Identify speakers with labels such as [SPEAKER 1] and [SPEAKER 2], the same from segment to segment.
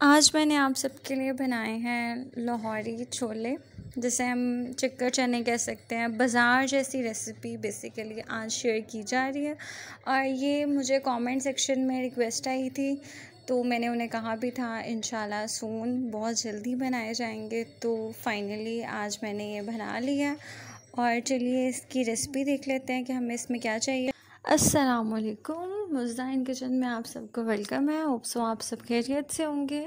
[SPEAKER 1] आज मैंने आप सबके लिए बनाए हैं लाहौरी छोले, जिसे हम चिक्कर चने कह सकते हैं। बाज़ार जैसी रेसिपी बेसिकली आज शेयर की जा रही है और ये मुझे कमेंट सेक्शन में रिक्वेस्ट आई थी, तो मैंने उन्हें कहा भी था इंशाल्लाह सून बहुत जल्दी बनाए जाएंगे। तो फाइनली आज मैंने ये बना लिया और चलिए इसकी रेसिपी देख लेते हैं कि हमें इसमें क्या चाहिए। अस्सलामुअलैकुम, मुज़दाइन किचन में आप सबको वेलकम है। होप सो आप सब खैरियत से होंगे।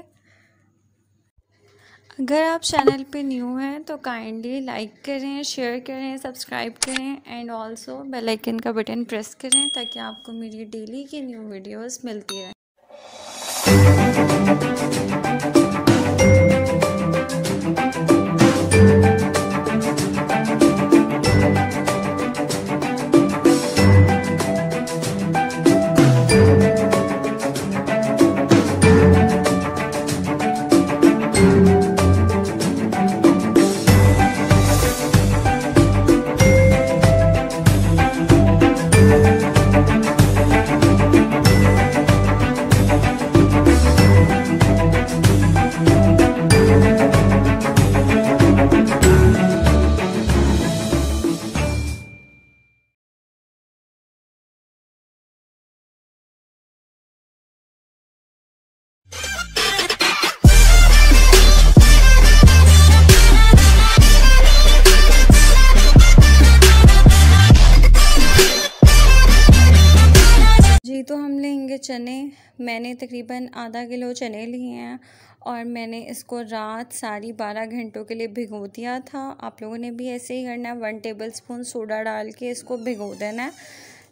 [SPEAKER 1] अगर आप चैनल पे न्यू हैं तो काइंडली लाइक करें, शेयर करें, सब्सक्राइब करें एंड ऑल्सो बेल आइकन का बटन प्रेस करें ताकि आपको मेरी डेली की न्यू वीडियोस मिलती रहें। तो हम लेंगे चने। मैंने तकरीबन आधा किलो चने लिए हैं और मैंने इसको रात सारी 12 घंटों के लिए भिगो दिया था। आप लोगों ने भी ऐसे ही करना है, 1 टेबलस्पून सोडा डाल के इसको भिगो देना है।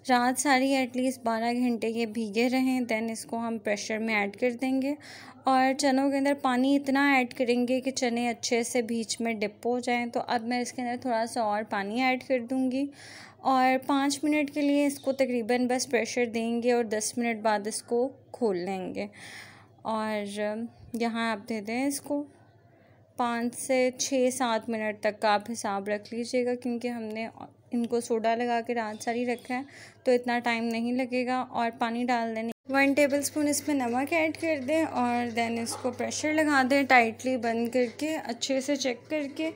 [SPEAKER 1] रात सारी एटलीस्ट 12 घंटे ये भीगे रहें। देन इसको हम प्रेशर में ऐड कर देंगे और चनों के अंदर पानी इतना ऐड करेंगे कि चने अच्छे से बीच में डिप हो जाएं। तो अब मैं इसके अंदर थोड़ा सा और पानी ऐड कर दूंगी और 5 मिनट के लिए इसको तकरीबन बस प्रेशर देंगे और 10 मिनट बाद इसको खोल लेंगे। और यहाँ आप दे दें इसको 5 से 6-7 मिनट तक का आप हिसाब रख लीजिएगा, क्योंकि हमने इनको सोडा लगा के रात सारी रखा है तो इतना टाइम नहीं लगेगा। और पानी डाल देने 1 टेबलस्पून इसमें नमक ऐड कर दें और देन इसको प्रेशर लगा दें टाइटली बंद करके, अच्छे से चेक करके।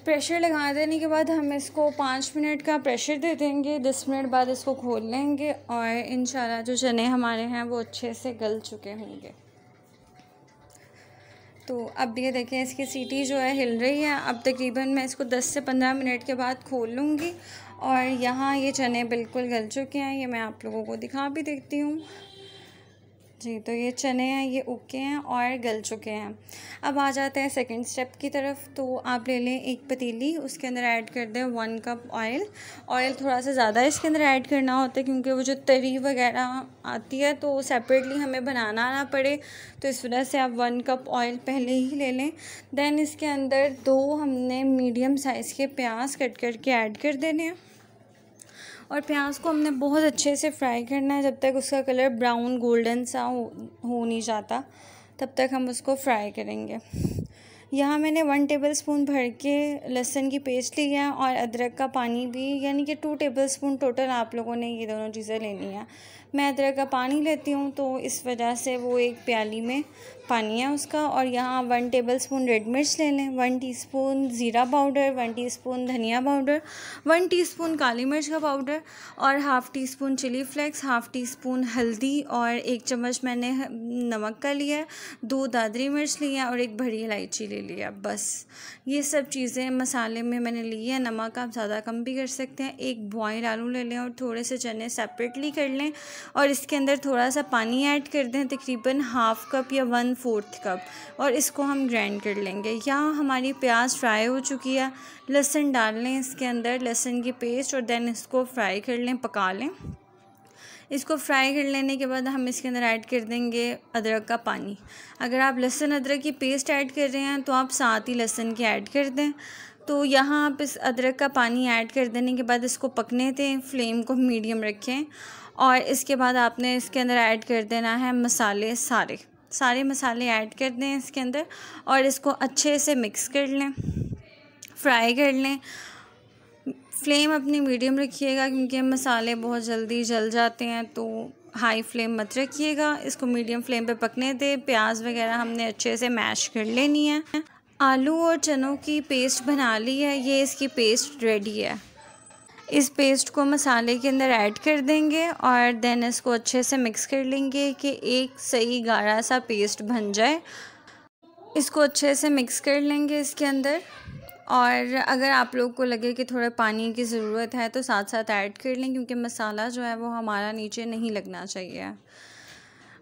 [SPEAKER 1] प्रेशर लगा देने के बाद हम इसको 5 मिनट का प्रेशर दे देंगे। 10 मिनट बाद इसको खोल लेंगे और इंशाल्लाह जो चने हमारे हैं वो अच्छे से गल चुके होंगे। तो अब ये देखें इसकी सीटी जो है हिल रही है। अब तकरीबन मैं इसको 10 से 15 मिनट के बाद खोल लूँगी और यहाँ ये चने बिल्कुल गल चुके हैं। ये मैं आप लोगों को दिखा भी देती हूँ जी। तो ये चने हैं, ये ओके हैं और गल चुके हैं। अब आ जाते हैं सेकंड स्टेप की तरफ। तो आप ले लें एक पतीली, उसके अंदर ऐड कर दें 1 कप ऑयल। ऑयल थोड़ा सा ज़्यादा इसके अंदर ऐड करना होता है, क्योंकि वो जो तरी वगैरह आती है तो सेपरेटली हमें बनाना ना पड़े, तो इस वजह से आप 1 कप ऑयल पहले ही ले लें। दैन इसके अंदर 2 हमने मीडियम साइज़ के प्याज कट करके ऐड कर देने हैं और प्याज को हमने बहुत अच्छे से फ्राई करना है जब तक उसका कलर ब्राउन गोल्डन सा हो नहीं जाता, तब तक हम उसको फ्राई करेंगे। यहाँ मैंने 1 टेबलस्पून भर के लहसुन की पेस्ट ली है और अदरक का पानी भी, यानी कि 2 टेबलस्पून टोटल आप लोगों ने ये दोनों चीज़ें लेनी है। मैं अदरक का पानी लेती हूँ तो इस वजह से वो एक प्याली में पानी है उसका। और यहाँ 1 टेबलस्पून रेड मिर्च ले लें, 1 टीस्पून ज़ीरा पाउडर, 1 टीस्पून धनिया पाउडर, 1 टीस्पून काली मिर्च का पाउडर और half teaspoon chilli flakes, half teaspoon हल्दी और 1 चम्मच मैंने नमक का लिया है, 2 दादरी मिर्च ली है और 1 बड़ी इलायची ले लिया। बस ये सब चीज़ें मसाले में मैंने ली है। नमक आप ज़्यादा कम भी कर सकते हैं। 1 बॉयल आलू ले लें और थोड़े से चने सेपरेटली कर लें और इसके अंदर थोड़ा सा पानी ऐड कर दें, तकरीबन हाफ़ कप या 1/4 कप, और इसको हम ग्राइंड कर लेंगे। यहाँ हमारी प्याज फ्राई हो चुकी है। लहसुन डाल लें इसके अंदर, लहसुन की पेस्ट, और देन इसको फ्राई कर लें, पका लें। इसको फ्राई कर लेने के बाद हम इसके अंदर ऐड कर देंगे अदरक का पानी। अगर आप लहसुन अदरक की पेस्ट ऐड कर रहे हैं तो आप साथ ही लहसुन की ऐड कर दें। तो यहाँ आप इस अदरक का पानी ऐड कर देने के बाद इसको पकने दें, फ्लेम को मीडियम रखें और इसके बाद आपने इसके अंदर ऐड कर देना है मसाले, सारे मसाले ऐड कर दें इसके अंदर और इसको अच्छे से मिक्स कर लें, फ्राई कर लें। फ्लेम अपनी मीडियम रखिएगा क्योंकि मसाले बहुत जल्दी जल जाते हैं, तो हाई फ्लेम मत रखिएगा, इसको मीडियम फ्लेम पे पकने दें। प्याज वगैरह हमने अच्छे से मैश कर लेनी है। आलू और चनों की पेस्ट बना ली है, ये इसकी पेस्ट रेडी है। इस पेस्ट को मसाले के अंदर ऐड कर देंगे और देन इसको अच्छे से मिक्स कर लेंगे कि एक सही गाढ़ा सा पेस्ट बन जाए। इसको अच्छे से मिक्स कर लेंगे इसके अंदर, और अगर आप लोग को लगे कि थोड़ा पानी की ज़रूरत है तो साथ साथ ऐड कर लें, क्योंकि मसाला जो है वो हमारा नीचे नहीं लगना चाहिए।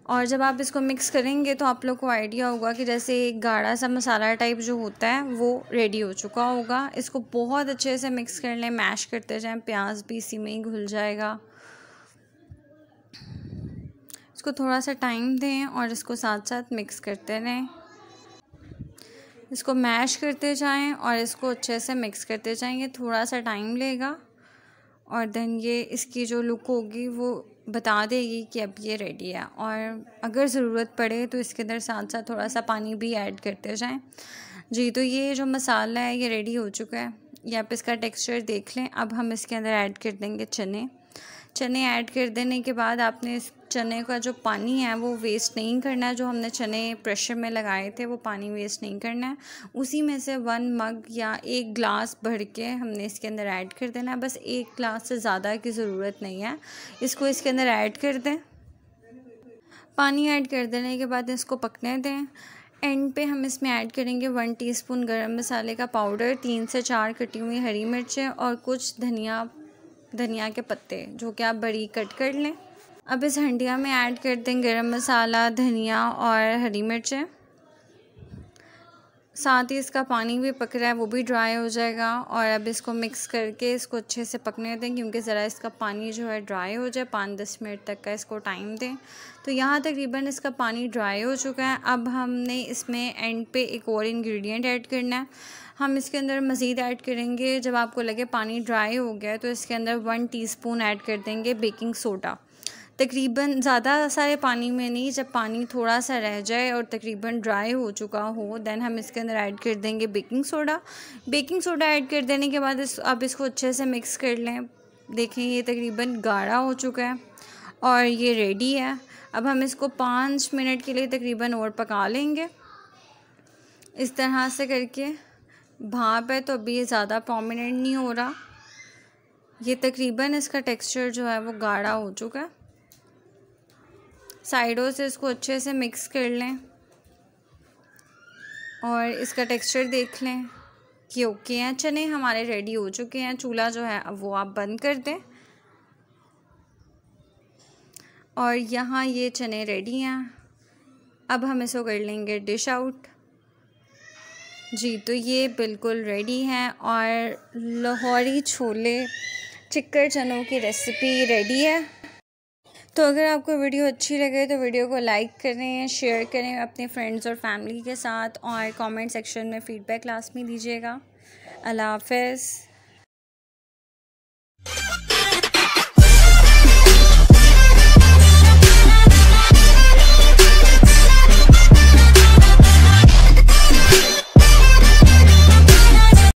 [SPEAKER 1] और जब आप इसको मिक्स करेंगे तो आप लोग को आइडिया होगा कि जैसे एक गाढ़ा सा मसाला टाइप जो होता है वो रेडी हो चुका होगा। इसको बहुत अच्छे से मिक्स कर लें, मैश करते जाएं, प्याज भी इसी में ही घुल जाएगा। इसको थोड़ा सा टाइम दें और इसको साथ साथ मिक्स करते रहें। इसको मैश करते जाएं और इसको अच्छे से मिक्स करते जाएंगे, थोड़ा सा टाइम लेगा और देन ये इसकी जो लुक होगी वो बता देगी कि अब ये रेडी है। और अगर ज़रूरत पड़े तो इसके अंदर साथ साथ थोड़ा सा पानी भी ऐड करते जाएं। जी, तो ये जो मसाला है ये रेडी हो चुका है, ये आप इसका टेक्सचर देख लें। अब हम इसके अंदर ऐड कर देंगे चने ऐड कर देने के बाद आपने इस चने का जो पानी है वो वेस्ट नहीं करना है। जो हमने चने प्रेशर में लगाए थे वो पानी वेस्ट नहीं करना है। उसी में से 1 मग या 1 ग्लास भर के हमने इसके अंदर ऐड कर देना है। बस 1 ग्लास से ज़्यादा की ज़रूरत नहीं है। इसको इसके अंदर ऐड कर दें। पानी ऐड कर देने के बाद इसको पकने दें। एंड पे हम इसमें ऐड करेंगे 1 टीस्पून गरम मसाले का पाउडर, 3 से 4 कटी हुई हरी मिर्चें और कुछ धनिया के पत्ते जो कि आप बारीक कट कर लें। अब इस हंडिया में ऐड कर दें गरम मसाला, धनिया और हरी मिर्चें। साथ ही इसका पानी भी पक रहा है, वो भी ड्राई हो जाएगा। और अब इसको मिक्स करके इसको अच्छे से पकने दें, क्योंकि ज़रा इसका पानी जो है ड्राई हो जाए। 5-10 मिनट तक का इसको टाइम दें। तो यहाँ तकरीबन इसका पानी ड्राई हो चुका है। अब हमने इसमें एंड पे एक और इंग्रेडिएंट ऐड करना है। हम इसके अंदर मज़ीद ऐड करेंगे, जब आपको लगे पानी ड्राई हो गया तो इसके अंदर 1 टीस्पून ऐड कर देंगे बेकिंग सोडा। तकरीबन ज़्यादा सारे पानी में नहीं, जब पानी थोड़ा सा रह जाए और तकरीबन ड्राई हो चुका हो देन हम इसके अंदर ऐड कर देंगे बेकिंग सोडा ऐड कर देने के बाद अब इसको अच्छे से मिक्स कर लें। देखें ये तकरीबन गाढ़ा हो चुका है और ये रेडी है। अब हम इसको 5 मिनट के लिए तकरीबन और पका लेंगे इस तरह से करके। भाप है तो अभी ये ज़्यादा प्रोमिनेंट नहीं हो रहा, ये तकरीबन इसका टेक्सचर जो है वो गाढ़ा हो चुका है। साइडों से इसको अच्छे से मिक्स कर लें और इसका टेक्सचर देख लें कि ओके हैं। चने हमारे रेडी हो चुके हैं। चूल्हा जो है अब वो आप बंद कर दें और यहाँ ये चने रेडी हैं। अब हम इसको कर लेंगे डिश आउट। जी, तो ये बिल्कुल रेडी हैं और लाहौरी छोले चिक्कर चनों की रेसिपी रेडी है। तो अगर आपको वीडियो अच्छी लगे तो वीडियो को लाइक करें, शेयर करें अपने फ्रेंड्स और फैमिली के साथ और कमेंट सेक्शन में फ़ीडबैक लास्ट में दीजिएगा। अल्लाह हाफ़िज़।